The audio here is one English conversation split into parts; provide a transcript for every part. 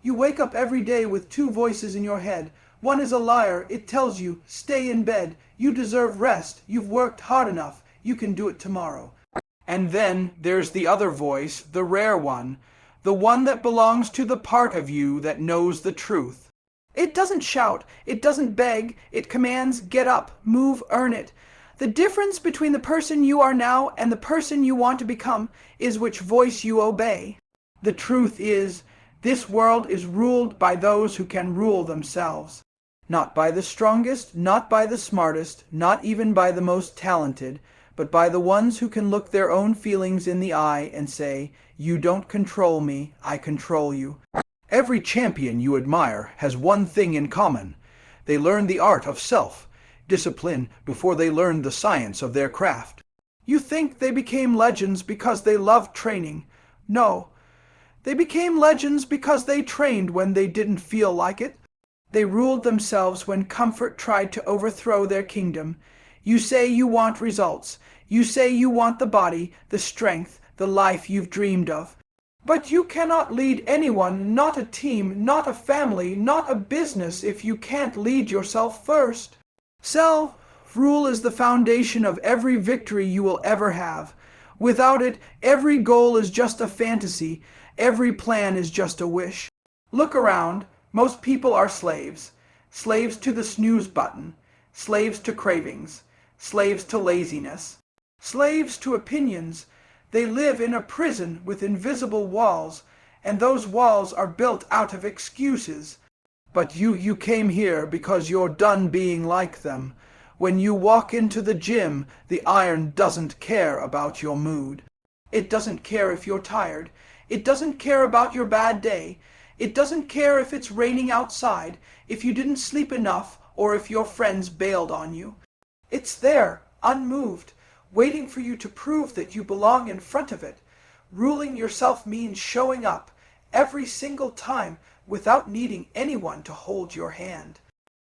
You wake up every day with two voices in your head. One is a liar. It tells you, stay in bed. You deserve rest. You've worked hard enough. You can do it tomorrow. And then there's the other voice, the rare one, the one that belongs to the part of you that knows the truth. It doesn't shout. It doesn't beg. It commands, get up, move, earn it. The difference between the person you are now and the person you want to become is which voice you obey. The truth is, this world is ruled by those who can rule themselves. Not by the strongest, not by the smartest, not even by the most talented, but by the ones who can look their own feelings in the eye and say, you don't control me, I control you. Every champion you admire has one thing in common. They learn the art of self-discipline before they learn the science of their craft. You think they became legends because they loved training. No. They became legends because they trained when they didn't feel like it. They ruled themselves when comfort tried to overthrow their kingdom. You say you want results. You say you want the body, the strength, the life you've dreamed of. But you cannot lead anyone, not a team, not a family, not a business, if you can't lead yourself first. Self-rule is the foundation of every victory you will ever have. Without it, every goal is just a fantasy. Every plan is just a wish. Look around. Most people are slaves. Slaves to the snooze button. Slaves to cravings. Slaves to laziness. Slaves to opinions. They live in a prison with invisible walls, and those walls are built out of excuses. But you came here because you're done being like them. When you walk into the gym, the iron doesn't care about your mood. It doesn't care if you're tired. It doesn't care about your bad day. It doesn't care if it's raining outside, if you didn't sleep enough, or if your friends bailed on you. It's there, unmoved, waiting for you to prove that you belong in front of it. Ruling yourself means showing up every single time without needing anyone to hold your hand.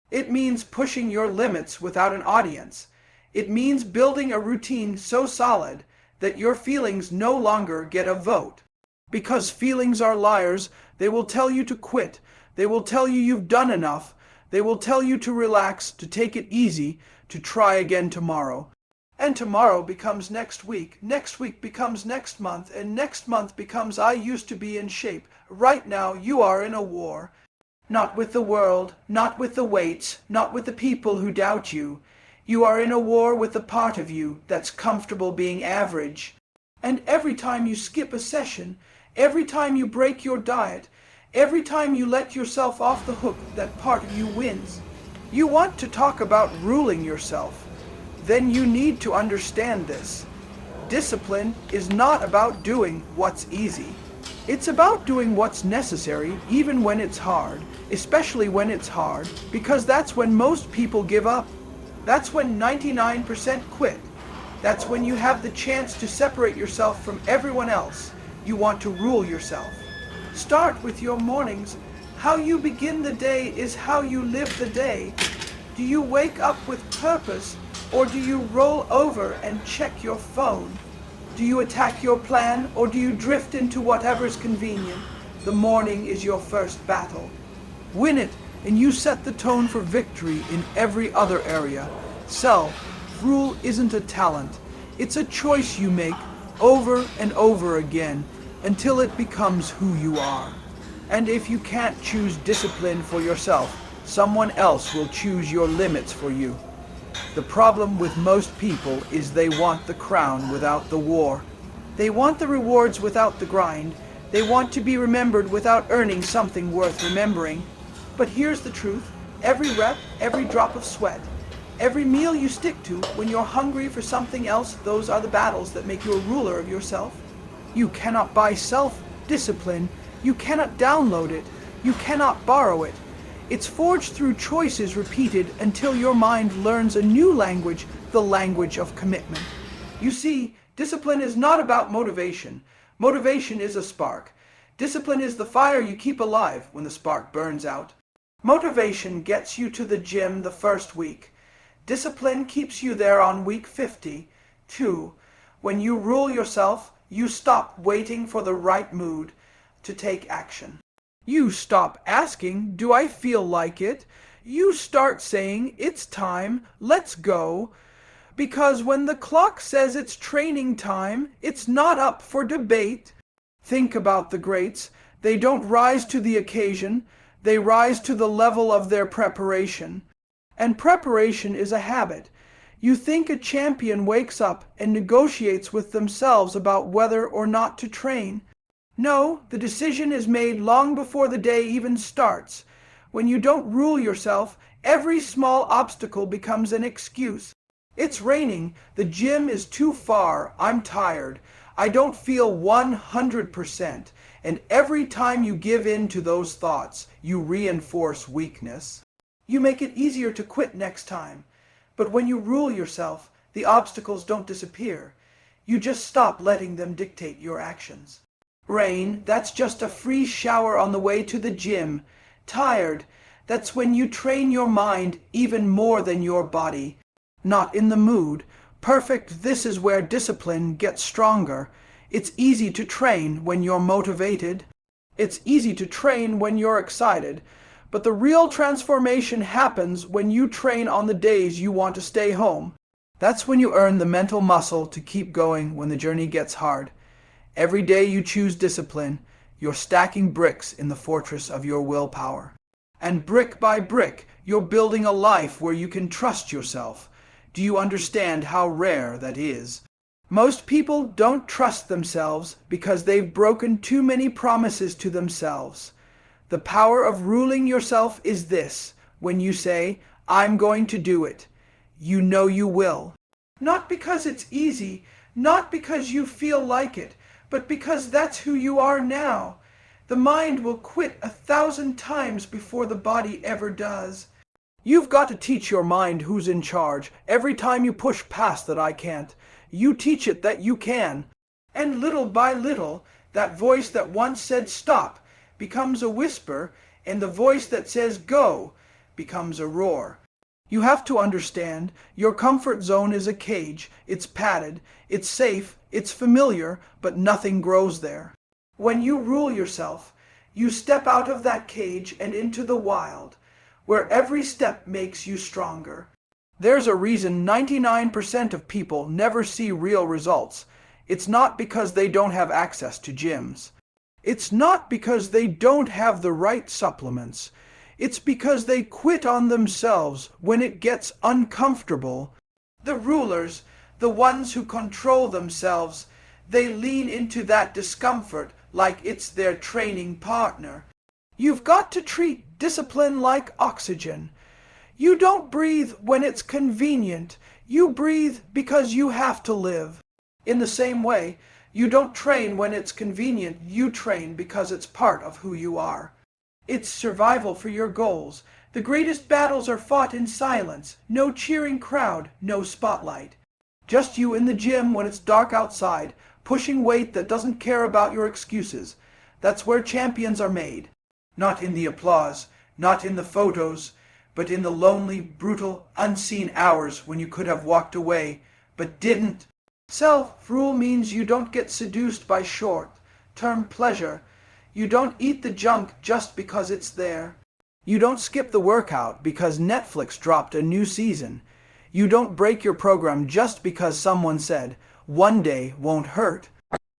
It means pushing your limits without an audience. It means building a routine so solid that your feelings no longer get a vote. Because feelings are liars, they will tell you to quit. They will tell you you've done enough. They will tell you to relax, to take it easy, to try again tomorrow. And tomorrow becomes next week becomes next month, and next month becomes I used to be in shape. Right now you are in a war. Not with the world, not with the weights, not with the people who doubt you. You are in a war with the part of you that's comfortable being average. And every time you skip a session, every time you break your diet, every time you let yourself off the hook, that part of you wins. You want to talk about ruling yourself. Then you need to understand this. Discipline is not about doing what's easy. It's about doing what's necessary even when it's hard, especially when it's hard, because that's when most people give up. That's when 99% quit. That's when you have the chance to separate yourself from everyone else. You want to rule yourself. Start with your mornings. How you begin the day is how you live the day. Do you wake up with purpose, or do you roll over and check your phone? Do you attack your plan, or do you drift into whatever's convenient? The morning is your first battle. Win it, and you set the tone for victory in every other area. Self-rule isn't a talent. It's a choice you make over and over again until it becomes who you are. And if you can't choose discipline for yourself, someone else will choose your limits for you. The problem with most people is they want the crown without the war. They want the rewards without the grind. They want to be remembered without earning something worth remembering. But here's the truth. Every rep, every drop of sweat, every meal you stick to, when you're hungry for something else, those are the battles that make you a ruler of yourself. You cannot buy self-discipline. You cannot download it. You cannot borrow it. It's forged through choices repeated until your mind learns a new language, the language of commitment. You see, discipline is not about motivation. Motivation is a spark. Discipline is the fire you keep alive when the spark burns out. Motivation gets you to the gym the first week. Discipline keeps you there on week 50. 2. When you rule yourself, you stop waiting for the right mood to take action. You stop asking, "Do I feel like it?" You start saying, "It's time, let's go." Because when the clock says it's training time, it's not up for debate. Think about the greats. They don't rise to the occasion, they rise to the level of their preparation. And preparation is a habit. You think a champion wakes up and negotiates with themselves about whether or not to train. No, the decision is made long before the day even starts. When you don't rule yourself, every small obstacle becomes an excuse. It's raining, the gym is too far, I'm tired, I don't feel 100%. And every time you give in to those thoughts, you reinforce weakness. You make it easier to quit next time. But when you rule yourself, the obstacles don't disappear. You just stop letting them dictate your actions. Rain, that's just a free shower on the way to the gym. Tired, that's when you train your mind even more than your body. Not in the mood. Perfect, this is where discipline gets stronger. It's easy to train when you're motivated. It's easy to train when you're excited. But the real transformation happens when you train on the days you want to stay home. That's when you earn the mental muscle to keep going when the journey gets hard. Every day you choose discipline, you're stacking bricks in the fortress of your willpower. And brick by brick, you're building a life where you can trust yourself. Do you understand how rare that is? Most people don't trust themselves because they've broken too many promises to themselves. The power of ruling yourself is this: when you say, "I'm going to do it," you know you will. Not because it's easy, not because you feel like it, but because that's who you are now. The mind will quit 1,000 times before the body ever does. You've got to teach your mind who's in charge. Every time you push past that "I can't," you teach it that you can. And little by little, that voice that once said "stop" becomes a whisper, and the voice that says "go" becomes a roar. You have to understand, your comfort zone is a cage. It's padded, it's safe, it's familiar, but nothing grows there. When you rule yourself, you step out of that cage and into the wild, where every step makes you stronger. There's a reason 99% of people never see real results. It's not because they don't have access to gyms. It's not because they don't have the right supplements. It's because they quit on themselves when it gets uncomfortable. The rulers, the ones who control themselves, they lean into that discomfort like it's their training partner. You've got to treat discipline like oxygen. You don't breathe when it's convenient. You breathe because you have to live. In the same way, you don't train when it's convenient. You train because it's part of who you are. It's survival for your goals. The greatest battles are fought in silence. No cheering crowd, no spotlight. Just you in the gym when it's dark outside, pushing weight that doesn't care about your excuses. That's where champions are made. Not in the applause, not in the photos, but in the lonely, brutal, unseen hours when you could have walked away, but didn't. Self-rule means you don't get seduced by short-term pleasure. You don't eat the junk just because it's there. You don't skip the workout because Netflix dropped a new season. You don't break your program just because someone said, "One day won't hurt."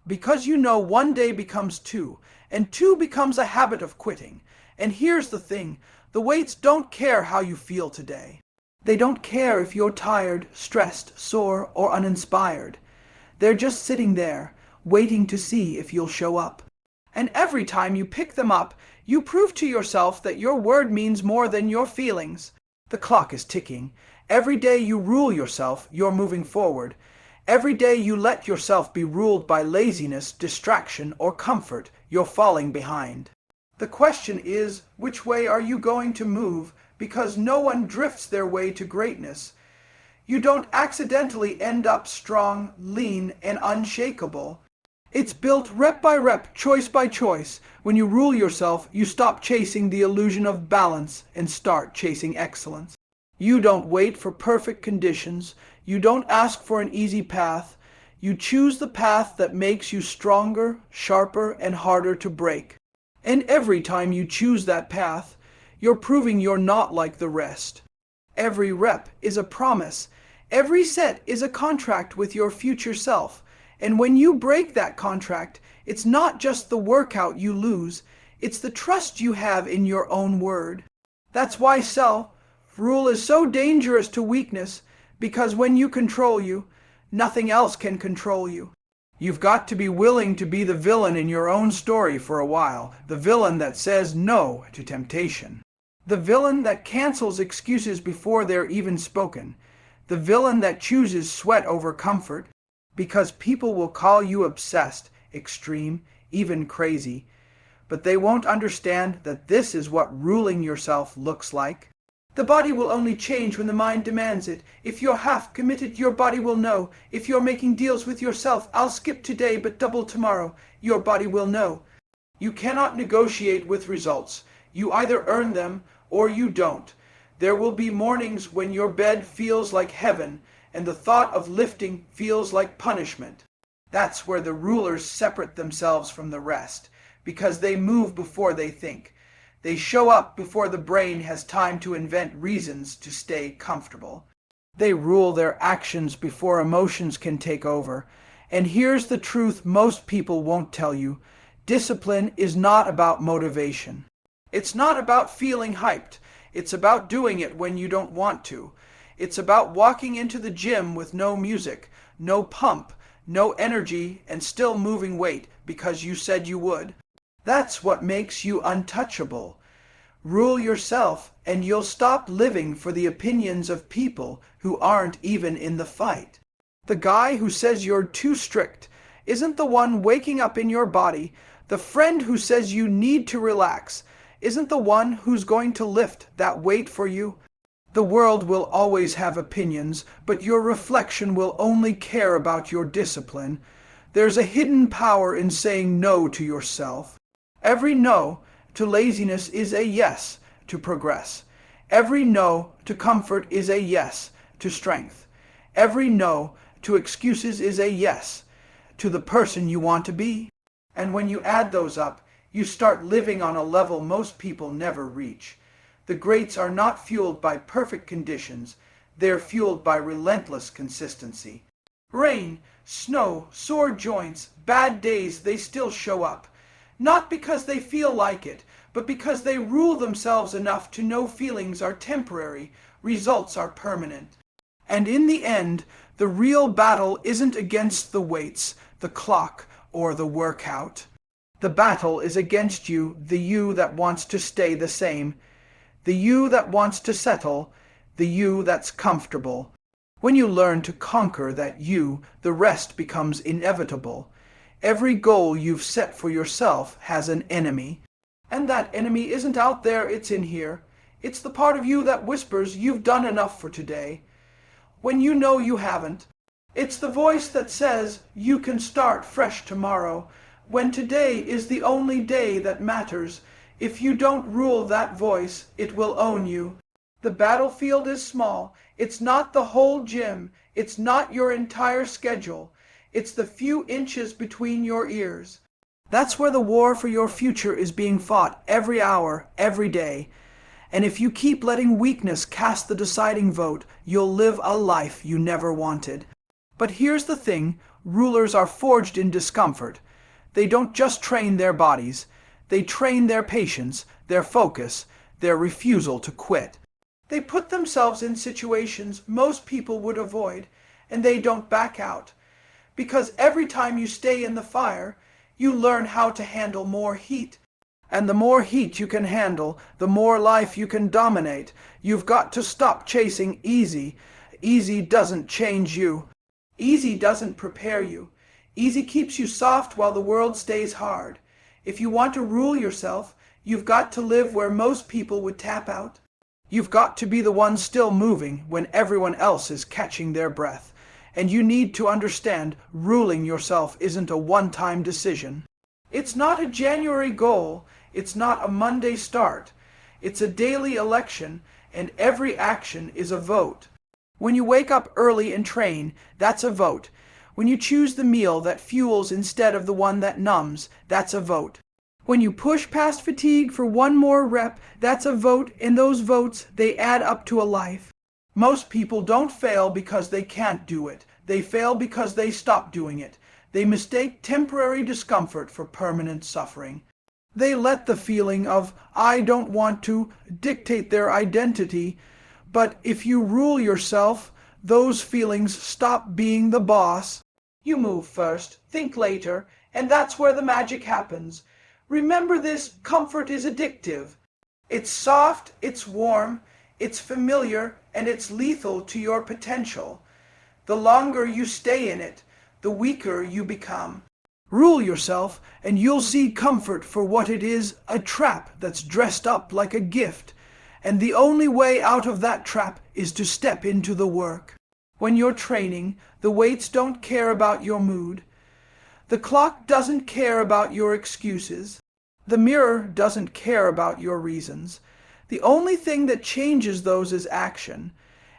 Because you know one day becomes two, and two becomes a habit of quitting. And here's the thing, the weights don't care how you feel today. They don't care if you're tired, stressed, sore, or uninspired. They're just sitting there, waiting to see if you'll show up. And every time you pick them up, you prove to yourself that your word means more than your feelings. The clock is ticking. Every day you rule yourself, you're moving forward. Every day you let yourself be ruled by laziness, distraction, or comfort, you're falling behind. The question is, which way are you going to move? Because no one drifts their way to greatness. You don't accidentally end up strong, lean, and unshakable. It's built rep by rep, choice by choice. When you rule yourself, you stop chasing the illusion of balance and start chasing excellence. You don't wait for perfect conditions. You don't ask for an easy path. You choose the path that makes you stronger, sharper, and harder to break. And every time you choose that path, you're proving you're not like the rest. Every rep is a promise. Every set is a contract with your future self. And when you break that contract, it's not just the workout you lose, it's the trust you have in your own word. That's why self-rule is so dangerous to weakness, because when you control you, nothing else can control you. You've got to be willing to be the villain in your own story for a while, the villain that says no to temptation. The villain that cancels excuses before they're even spoken. The villain that chooses sweat over comfort. Because people will call you obsessed, extreme, even crazy. But they won't understand that this is what ruling yourself looks like. The body will only change when the mind demands it. If you're half committed, your body will know. If you're making deals with yourself, I'll skip today but double tomorrow, your body will know. You cannot negotiate with results. You either earn them or you don't. There will be mornings when your bed feels like heaven and the thought of lifting feels like punishment. That's where the rulers separate themselves from the rest, because they move before they think. They show up before the brain has time to invent reasons to stay comfortable. They rule their actions before emotions can take over. And here's the truth most people won't tell you. Discipline is not about motivation. It's not about feeling hyped. It's about doing it when you don't want to. It's about walking into the gym with no music, no pump, no energy, and still moving weight because you said you would. That's what makes you untouchable. Rule yourself, and you'll stop living for the opinions of people who aren't even in the fight. The guy who says you're too strict isn't the one waking up in your body. The friend who says you need to relax isn't the one who's going to lift that weight for you. The world will always have opinions, but your reflection will only care about your discipline. There's a hidden power in saying no to yourself. Every no to laziness is a yes to progress. Every no to comfort is a yes to strength. Every no to excuses is a yes to the person you want to be. And when you add those up, you start living on a level most people never reach. The greats are not fueled by perfect conditions. They're fueled by relentless consistency. Rain, snow, sore joints, bad days, they still show up. Not because they feel like it, but because they rule themselves enough to know feelings are temporary, results are permanent. And in the end, the real battle isn't against the weights, the clock, or the workout. The battle is against you, the you that wants to stay the same, the you that wants to settle, the you that's comfortable. When you learn to conquer that you, the rest becomes inevitable. Every goal you've set for yourself has an enemy. And that enemy isn't out there, it's in here. It's the part of you that whispers you've done enough for today, when you know you haven't. It's the voice that says you can start fresh tomorrow, when today is the only day that matters. If you don't rule that voice, it will own you. The battlefield is small. It's not the whole gym. It's not your entire schedule. It's the few inches between your ears. That's where the war for your future is being fought every hour, every day. And if you keep letting weakness cast the deciding vote, you'll live a life you never wanted. But here's the thing, rulers are forged in discomfort. They don't just train their bodies. They train their patience, their focus, their refusal to quit. They put themselves in situations most people would avoid, and they don't back out. Because every time you stay in the fire, you learn how to handle more heat. And the more heat you can handle, the more life you can dominate. You've got to stop chasing easy. Easy doesn't change you. Easy doesn't prepare you. Easy keeps you soft while the world stays hard. If you want to rule yourself, you've got to live where most people would tap out. You've got to be the one still moving when everyone else is catching their breath. And you need to understand ruling yourself isn't a one-time decision. It's not a January goal. It's not a Monday start. It's a daily election, and every action is a vote. When you wake up early and train, that's a vote. When you choose the meal that fuels instead of the one that numbs, that's a vote. When you push past fatigue for one more rep, that's a vote, and those votes, they add up to a life. Most people don't fail because they can't do it. They fail because they stop doing it. They mistake temporary discomfort for permanent suffering. They let the feeling of, I don't want to, dictate their identity. But if you rule yourself, those feelings stop being the boss. You move first, think later, and that's where the magic happens. Remember this, comfort is addictive. It's soft, it's warm, it's familiar, and it's lethal to your potential. The longer you stay in it, the weaker you become. Rule yourself, and you'll see comfort for what it is, a trap that's dressed up like a gift. And the only way out of that trap is to step into the work. When you're training, the weights don't care about your mood. The clock doesn't care about your excuses. The mirror doesn't care about your reasons. The only thing that changes those is action.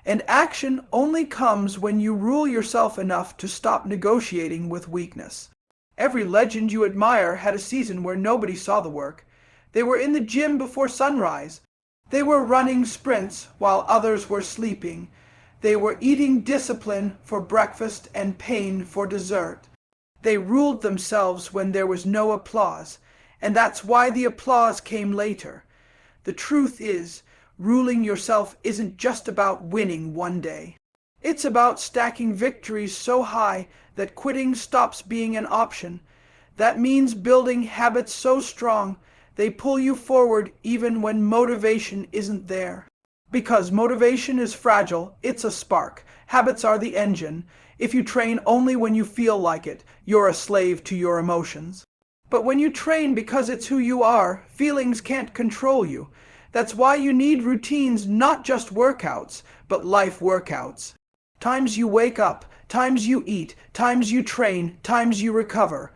And action only comes when you rule yourself enough to stop negotiating with weakness. Every legend you admire had a season where nobody saw the work. They were in the gym before sunrise. They were running sprints while others were sleeping. They were eating discipline for breakfast and pain for dessert. They ruled themselves when there was no applause, and that's why the applause came later. The truth is, ruling yourself isn't just about winning one day. It's about stacking victories so high that quitting stops being an option. That means building habits so strong they pull you forward even when motivation isn't there. Because motivation is fragile, it's a spark. Habits are the engine. If you train only when you feel like it, you're a slave to your emotions. But when you train because it's who you are, feelings can't control you. That's why you need routines, not just workouts, but life workouts. Times you wake up, times you eat, times you train, times you recover.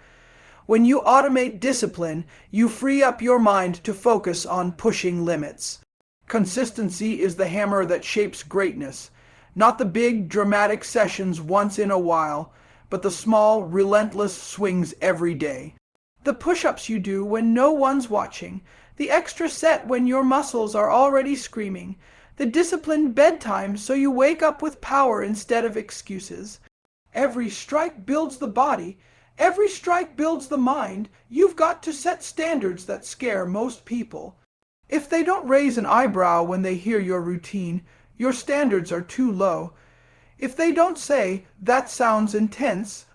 When you automate discipline, you free up your mind to focus on pushing limits. Consistency is the hammer that shapes greatness. Not the big, dramatic sessions once in a while, but the small, relentless swings every day. The push-ups you do when no one's watching, the extra set when your muscles are already screaming, the disciplined bedtime so you wake up with power instead of excuses. Every strike builds the body, every strike builds the mind. You've got to set standards that scare most people. If they don't raise an eyebrow when they hear your routine, your standards are too low. If they don't say, that sounds intense,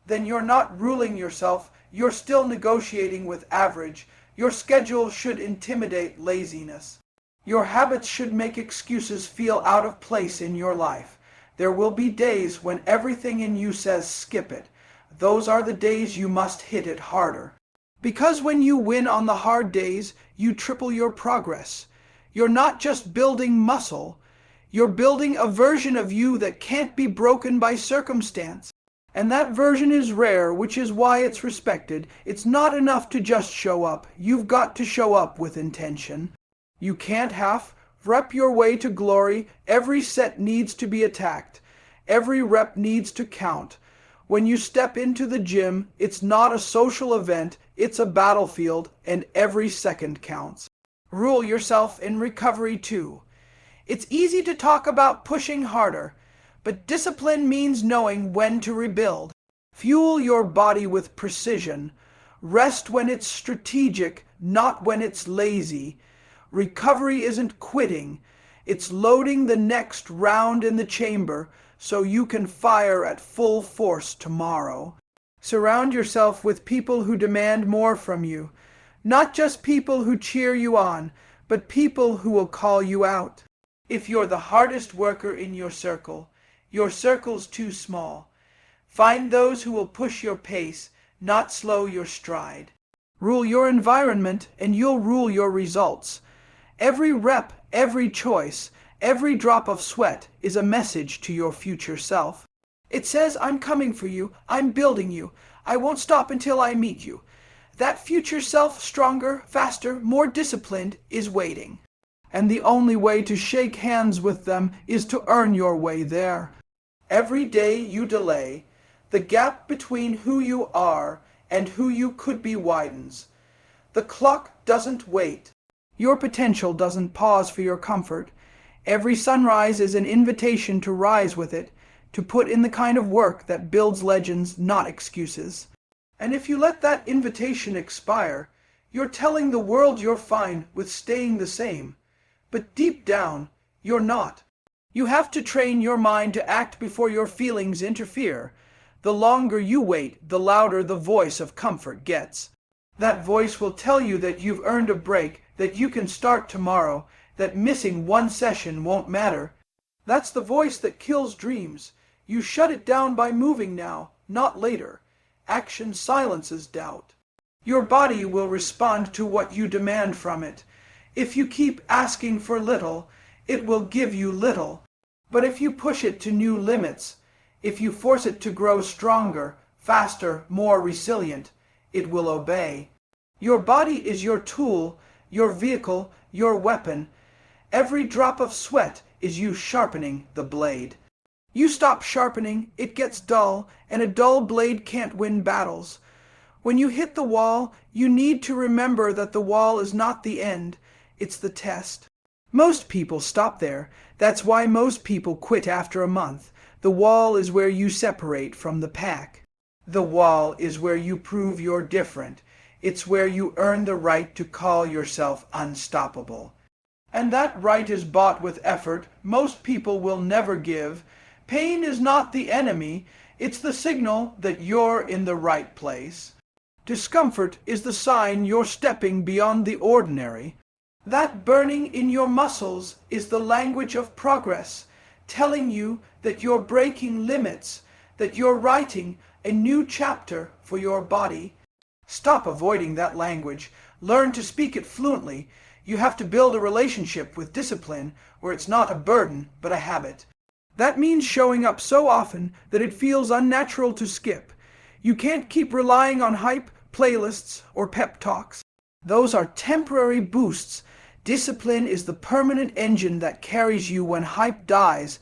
then you're not ruling yourself, you're still negotiating with average. Your schedule should intimidate laziness. Your habits should make excuses feel out of place in your life. There will be days when everything in you says skip it. Those are the days you must hit it harder. Because when you win on the hard days, you triple your progress. You're not just building muscle, you're building a version of you that can't be broken by circumstance. And that version is rare, which is why it's respected. It's not enough to just show up. You've got to show up with intention. You can't half-rep your way to glory. Every set needs to be attacked. Every rep needs to count. When you step into the gym, it's not a social event, it's a battlefield, and every second counts. Rule yourself in recovery too. It's easy to talk about pushing harder, but discipline means knowing when to rebuild. Fuel your body with precision. Rest when it's strategic, not when it's lazy. Recovery isn't quitting. It's loading the next round in the chamber so you can fire at full force tomorrow. Surround yourself with people who demand more from you. Not just people who cheer you on, but people who will call you out. If you're the hardest worker in your circle's too small. Find those who will push your pace, not slow your stride. Rule your environment and you'll rule your results. Every rep, every choice, every drop of sweat is a message to your future self. It says, I'm coming for you, I'm building you, I won't stop until I meet you. That future self, stronger, faster, more disciplined, is waiting. And the only way to shake hands with them is to earn your way there. Every day you delay, the gap between who you are and who you could be widens. The clock doesn't wait. Your potential doesn't pause for your comfort. Every sunrise is an invitation to rise with it, to put in the kind of work that builds legends, not excuses. And if you let that invitation expire, you're telling the world you're fine with staying the same. But deep down, you're not. You have to train your mind to act before your feelings interfere. The longer you wait, the louder the voice of comfort gets. That voice will tell you that you've earned a break, that you can start tomorrow, that missing one session won't matter. That's the voice that kills dreams. You shut it down by moving now, not later. Action silences doubt. Your body will respond to what you demand from it. If you keep asking for little, it will give you little. But if you push it to new limits, if you force it to grow stronger, faster, more resilient, it will obey. Your body is your tool, your vehicle, your weapon. Every drop of sweat is you sharpening the blade. You stop sharpening, it gets dull, and a dull blade can't win battles. When you hit the wall, you need to remember that the wall is not the end, it's the test. Most people stop there. That's why most people quit after a month. The wall is where you separate from the pack. The wall is where you prove you're different. It's where you earn the right to call yourself unstoppable. And that right is bought with effort most people will never give. Pain is not the enemy. It's the signal that you're in the right place. Discomfort is the sign you're stepping beyond the ordinary. That burning in your muscles is the language of progress, telling you that you're breaking limits, that you're writing a new chapter for your body. Stop avoiding that language. Learn to speak it fluently. You have to build a relationship with discipline where it's not a burden but a habit. That means showing up so often that it feels unnatural to skip. You can't keep relying on hype, playlists, or pep talks. Those are temporary boosts. Discipline is the permanent engine that carries you when hype dies.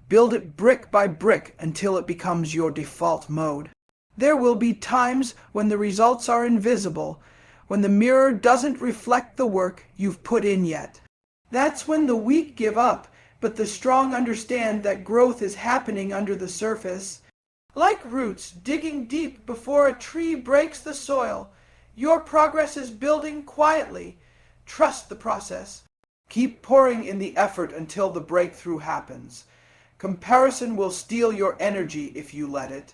Build it brick by brick until it becomes your default mode. There will be times when the results are invisible, when the mirror doesn't reflect the work you've put in yet. That's when the weak give up, but the strong understand that growth is happening under the surface. Like roots digging deep before a tree breaks the soil, your progress is building quietly. Trust the process. Keep pouring in the effort until the breakthrough happens. Comparison will steal your energy if you let it.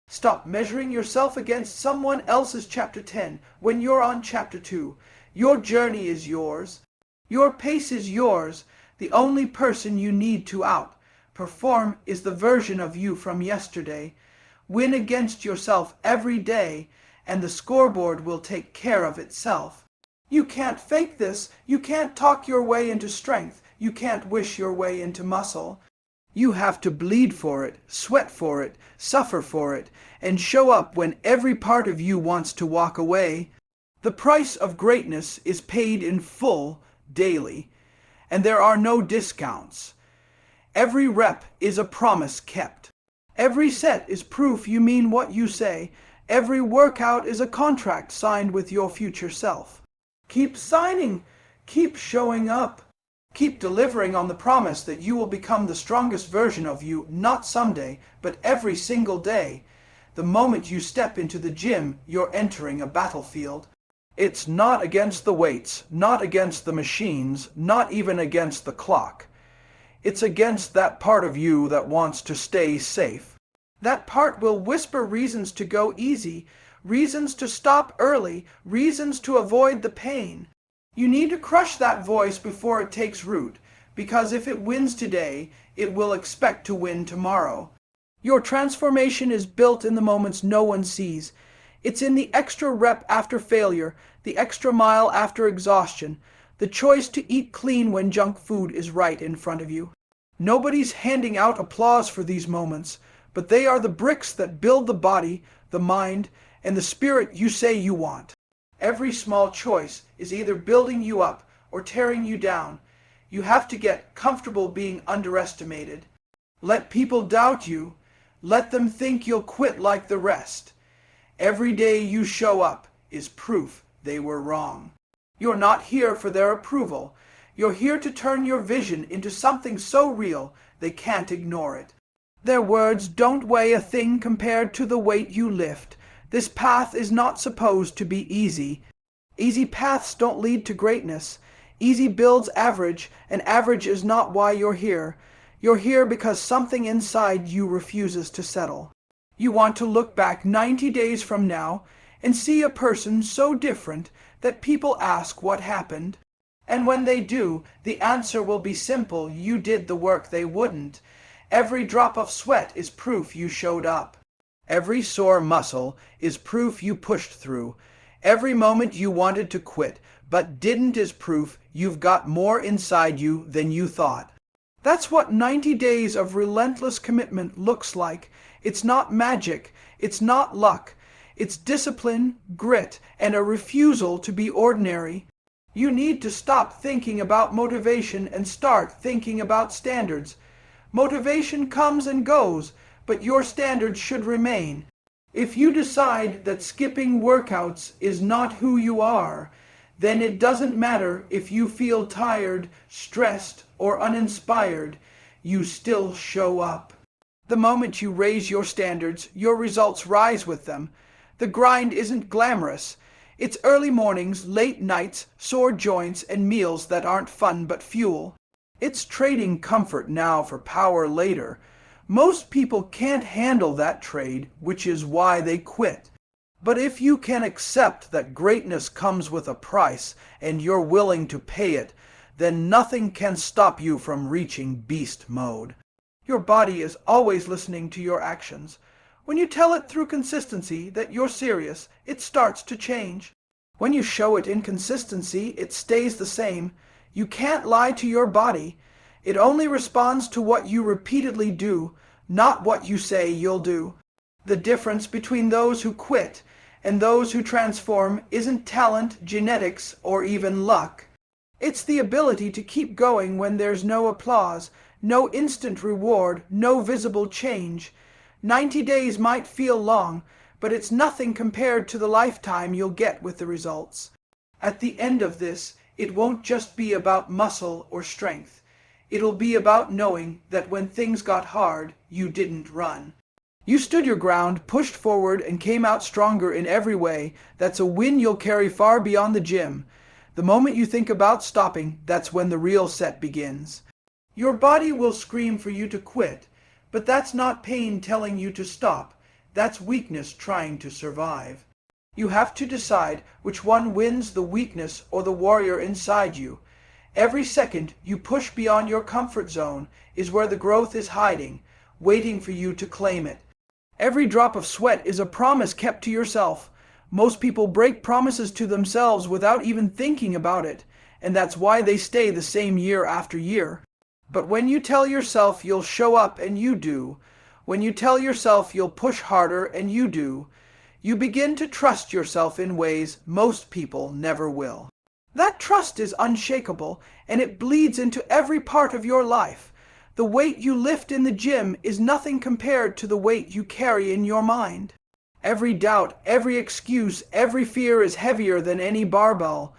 Stop measuring yourself against someone else's chapter 10 when you're on chapter 2. Your journey is yours. Your pace is yours. The only person you need to outperform is the version of you from yesterday. Win against yourself every day, and the scoreboard will take care of itself. You can't fake this. You can't talk your way into strength. You can't wish your way into muscle. You have to bleed for it, sweat for it, suffer for it, and show up when every part of you wants to walk away. The price of greatness is paid in full daily, and there are no discounts. Every rep is a promise kept. Every set is proof you mean what you say. Every workout is a contract signed with your future self. Keep signing. Keep showing up. Keep delivering on the promise that you will become the strongest version of you, not someday, but every single day. The moment you step into the gym, you're entering a battlefield. It's not against the weights, not against the machines, not even against the clock. It's against that part of you that wants to stay safe. That part will whisper reasons to go easy, reasons to stop early, reasons to avoid the pain. You need to crush that voice before it takes root, because if it wins today, it will expect to win tomorrow. Your transformation is built in the moments no one sees. It's in the extra rep after failure, the extra mile after exhaustion, the choice to eat clean when junk food is right in front of you. Nobody's handing out applause for these moments, but they are the bricks that build the body, the mind, and the spirit you say you want. Every small choice is either building you up or tearing you down. You have to get comfortable being underestimated. Let people doubt you. Let them think you'll quit like the rest. Every day you show up is proof they were wrong. You're not here for their approval. You're here to turn your vision into something so real they can't ignore it. Their words don't weigh a thing compared to the weight you lift. This path is not supposed to be easy. Easy paths don't lead to greatness. Easy builds average, and average is not why you're here. You're here because something inside you refuses to settle. You want to look back 90 days from now and see a person so different that people ask what happened. And when they do, the answer will be simple: you did the work they wouldn't. Every drop of sweat is proof you showed up. Every sore muscle is proof you pushed through. Every moment you wanted to quit but didn't is proof you've got more inside you than you thought. That's what 90 days of relentless commitment looks like. It's not magic. It's not luck. It's discipline, grit, and a refusal to be ordinary. You need to stop thinking about motivation and start thinking about standards. Motivation comes and goes, but your standards should remain. If you decide that skipping workouts is not who you are, then it doesn't matter if you feel tired, stressed, or uninspired. You still show up. The moment you raise your standards, your results rise with them. The grind isn't glamorous. It's early mornings, late nights, sore joints, and meals that aren't fun but fuel. It's trading comfort now for power later. Most people can't handle that trade, which is why they quit. But if you can accept that greatness comes with a price and you're willing to pay it, then nothing can stop you from reaching beast mode. Your body is always listening to your actions. When you tell it through consistency that you're serious, it starts to change. When you show it inconsistency, it stays the same. You can't lie to your body. It only responds to what you repeatedly do, not what you say you'll do. The difference between those who quit and those who transform isn't talent, genetics, or even luck. It's the ability to keep going when there's no applause, no instant reward, no visible change. 90 days might feel long, but it's nothing compared to the lifetime you'll get with the results. At the end of this, it won't just be about muscle or strength. It'll be about knowing that when things got hard, you didn't run. You stood your ground, pushed forward, and came out stronger in every way. That's a win you'll carry far beyond the gym. The moment you think about stopping, that's when the real set begins. Your body will scream for you to quit, but that's not pain telling you to stop. That's weakness trying to survive. You have to decide which one wins, the weakness or the warrior inside you. Every second you push beyond your comfort zone is where the growth is hiding, waiting for you to claim it. Every drop of sweat is a promise kept to yourself. Most people break promises to themselves without even thinking about it, and that's why they stay the same year after year. But when you tell yourself you'll show up and you do, when you tell yourself you'll push harder and you do, you begin to trust yourself in ways most people never will. That trust is unshakable, and it bleeds into every part of your life. The weight you lift in the gym is nothing compared to the weight you carry in your mind. Every doubt, every excuse, every fear is heavier than any barbell.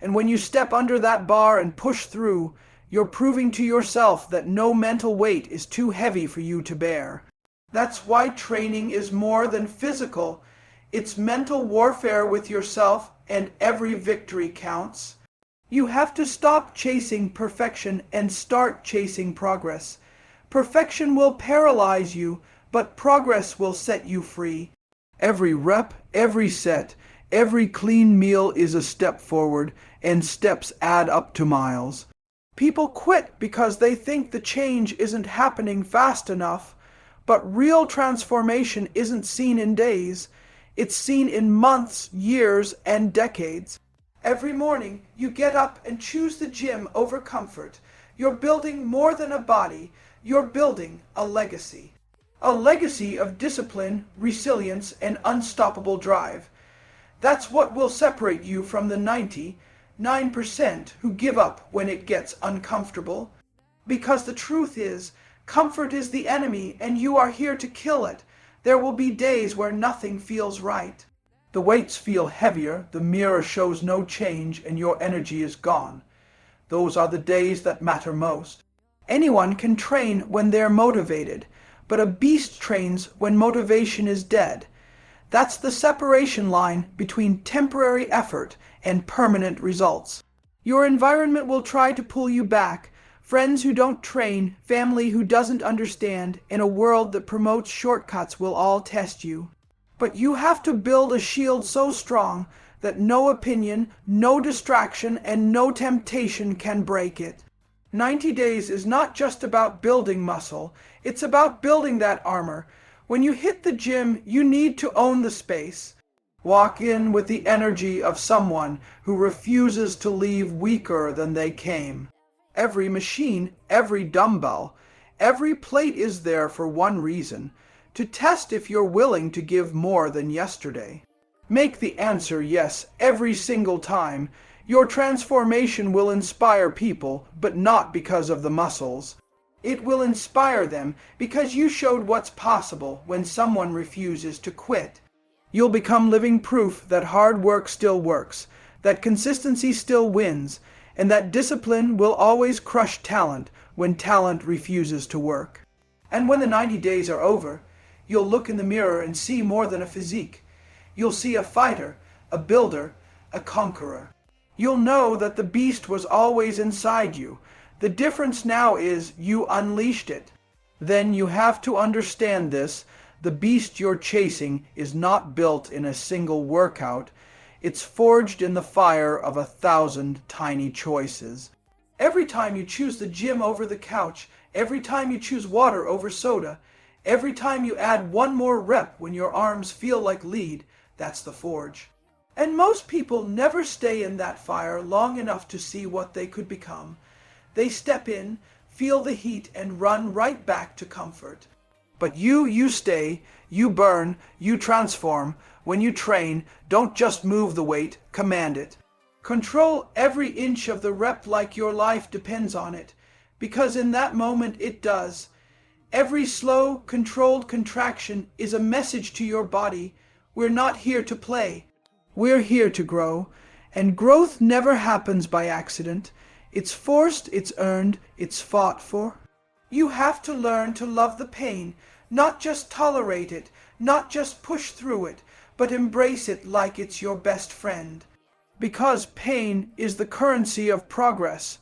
And when you step under that bar and push through, you're proving to yourself that no mental weight is too heavy for you to bear. That's why training is more than physical. It's mental warfare with yourself, and every victory counts. You have to stop chasing perfection and start chasing progress. Perfection will paralyze you, but progress will set you free. Every rep, every set, every clean meal is a step forward, and steps add up to miles. People quit because they think the change isn't happening fast enough, but real transformation isn't seen in days. It's seen in months, years, and decades. Every morning, you get up and choose the gym over comfort. You're building more than a body. You're building a legacy. A legacy of discipline, resilience, and unstoppable drive. That's what will separate you from the 99% who give up when it gets uncomfortable. Because the truth is, comfort is the enemy, and you are here to kill it. There will be days where nothing feels right. The weights feel heavier, the mirror shows no change, and your energy is gone. Those are the days that matter most. Anyone can train when they're motivated, but a beast trains when motivation is dead. That's the separation line between temporary effort and permanent results. Your environment will try to pull you back. Friends who don't train, family who doesn't understand, and a world that promotes shortcuts will all test you. But you have to build a shield so strong that no opinion, no distraction, and no temptation can break it. 90 days is not just about building muscle, it's about building that armor. When you hit the gym, you need to own the space. Walk in with the energy of someone who refuses to leave weaker than they came. Every machine, every dumbbell, every plate is there for one reason: to test if you're willing to give more than yesterday. Make the answer yes every single time. Your transformation will inspire people, but not because of the muscles. It will inspire them because you showed what's possible when someone refuses to quit. You'll become living proof that hard work still works, that consistency still wins, and that discipline will always crush talent when talent refuses to work. And when the 90 days are over, you'll look in the mirror and see more than a physique. You'll see a fighter, a builder, a conqueror. You'll know that the beast was always inside you. The difference now is you unleashed it. Then you have to understand this. The beast you're chasing is not built in a single workout. It's forged in the fire of 1,000 tiny choices. Every time you choose the gym over the couch, every time you choose water over soda, every time you add one more rep when your arms feel like lead, that's the forge. And most people never stay in that fire long enough to see what they could become. They step in, feel the heat, and run right back to comfort. But you stay, you burn, you transform. When you train, don't just move the weight, command it. Control every inch of the rep like your life depends on it, because in that moment it does. Every slow, controlled contraction is a message to your body. We're not here to play. We're here to grow, and growth never happens by accident. It's forced, it's earned, it's fought for. You have to learn to love the pain, not just tolerate it, not just push through it, but embrace it like it's your best friend. Because pain is the currency of progress.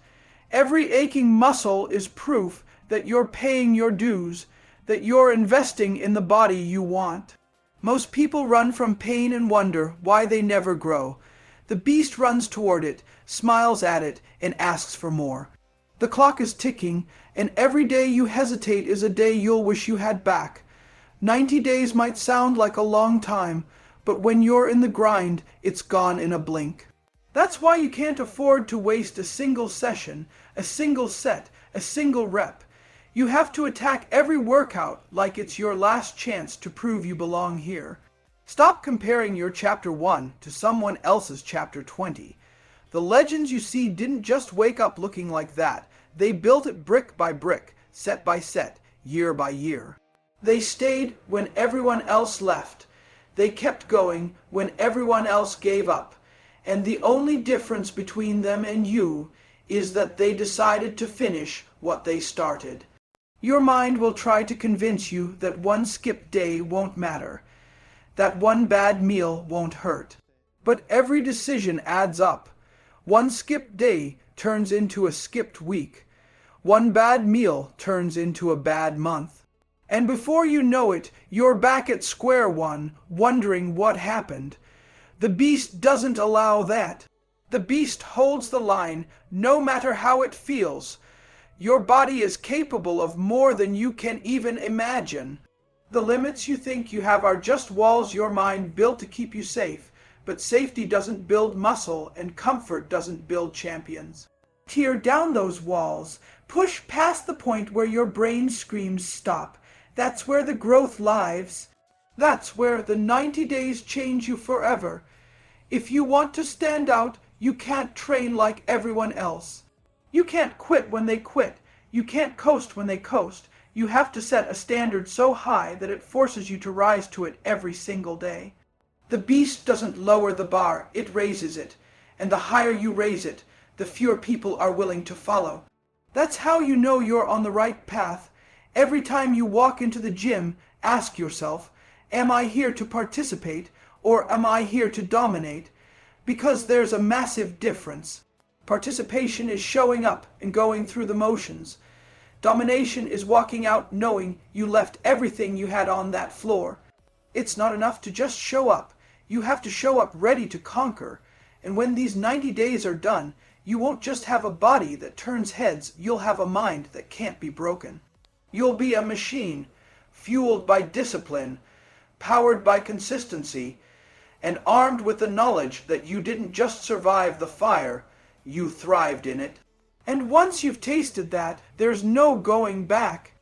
Every aching muscle is proof that you're paying your dues, that you're investing in the body you want. Most people run from pain and wonder why they never grow. The beast runs toward it, smiles at it, and asks for more. The clock is ticking, and every day you hesitate is a day you'll wish you had back. 90 days might sound like a long time, but when you're in the grind, it's gone in a blink. That's why you can't afford to waste a single session, a single set, a single rep. You have to attack every workout like it's your last chance to prove you belong here. Stop comparing your chapter 1 to someone else's chapter 20. The legends you see didn't just wake up looking like that. They built it brick by brick, set by set, year by year. They stayed when everyone else left. They kept going when everyone else gave up. And the only difference between them and you is that they decided to finish what they started. Your mind will try to convince you that one skipped day won't matter, that one bad meal won't hurt. But every decision adds up. One skipped day turns into a skipped week. One bad meal turns into a bad month. And before you know it, you're back at square one, wondering what happened. The beast doesn't allow that. The beast holds the line, no matter how it feels. Your body is capable of more than you can even imagine. The limits you think you have are just walls your mind built to keep you safe, but safety doesn't build muscle and comfort doesn't build champions. Tear down those walls. Push past the point where your brain screams stop. That's where the growth lives. That's where the 90 days change you forever. If you want to stand out, you can't train like everyone else. You can't quit when they quit. You can't coast when they coast. You have to set a standard so high that it forces you to rise to it every single day. The beast doesn't lower the bar, it raises it. And the higher you raise it, the fewer people are willing to follow. That's how you know you're on the right path. Every time you walk into the gym, ask yourself, am I here to participate or am I here to dominate? Because there's a massive difference. Participation is showing up and going through the motions. Domination is walking out knowing you left everything you had on that floor. It's not enough to just show up. You have to show up ready to conquer. And when these 90 days are done, you won't just have a body that turns heads, you'll have a mind that can't be broken. You'll be a machine, fueled by discipline, powered by consistency, and armed with the knowledge that you didn't just survive the fire, you thrived in it. And once you've tasted that, there's no going back.